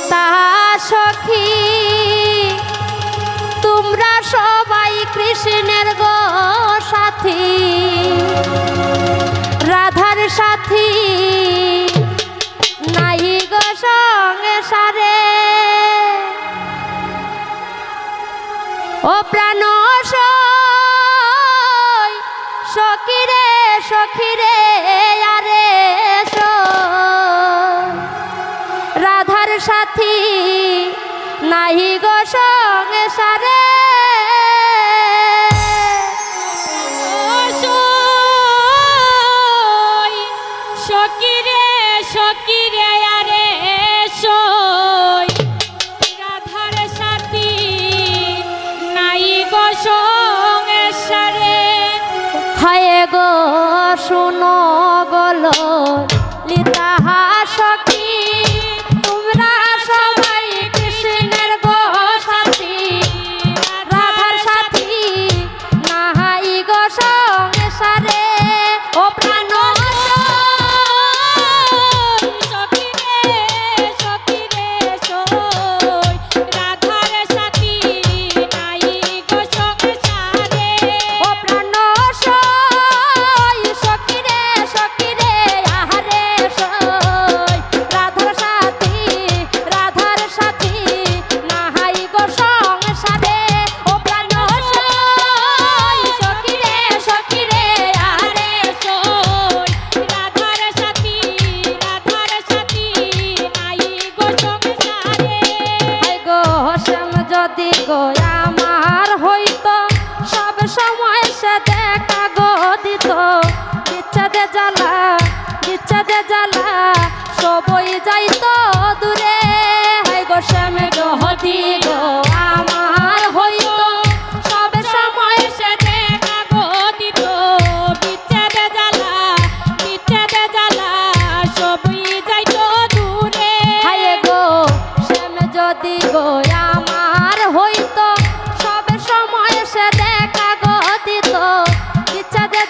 লিতা সখী তোমরা সবাই কৃষ্ণের গো সাথী, রাধার সাথী নাই গো সংসারে। ও প্রাণ সখী রে সখী রে আরে রাধার সাথী নাই গো সংসারে। সখী রে আরে রাধার সাথী নাই গো সংসারে। হায় গো শুনো গল লিতা সখী তোমরা সবাই কৃষ্ণের গো সাথী, রাধার সাথী নাই গো সংসারে। ও প্রাণ যদি গো আমার হইতো সব সময় সে দেখা গো দিত, বিচ্ছেদে জ্বালা সবই যাইতো দূরে। হাই গো শ্যাম যদি গো আমার হইতো সব সময় সে দেখা গো দিত, বিচ্ছেদে জ্বালা সবই যাইতো দূরে। হাই গো শ্যাম যদি গো আমার হইতো সব সময় সে দেখা গো দিত, বিচ্ছেদে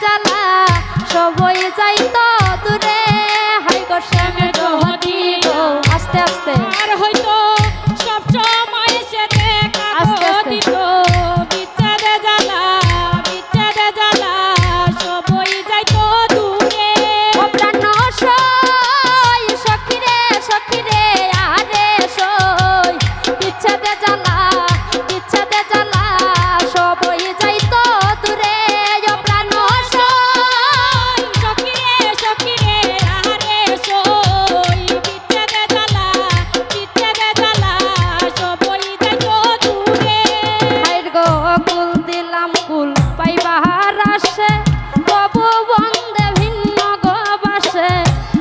জ্বালা সবই যাইতো দূরে। হাই গো শ্যাম যদি গো আস্তে আস্তে আর হইতো সব সময় সে দেখা আস্তে গো আস্তে। দিত, বিচ্ছেদে জ্বালা সবই যাইতো দূরে। ও প্রাণ সখী রে আরে বিচ্ছেদে জ্বালা সবই যাইতো দূরে। ও প্রাণ সখী রে আরে বিচ্ছেদে জ্বালা সবই যাইতো দূরে। হাইর গো কুল দিলাম কুল পাইবার আসে, তবু বন্দে ভিন্ন গো বাসে।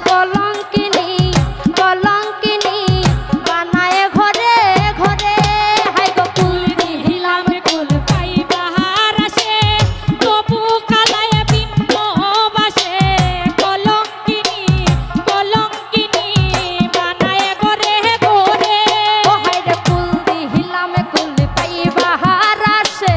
কলঙ্কিনী বানায় ঘরে ঘরে। হাই গো কুল দিলাম কুল পাইবার আসে তবু কালায় বিম্ব বাসে। কলঙ্কিনী বানায় ঘরে ঘরে। ও হাইরে কুল দিলাম কুল পাইবার আসে,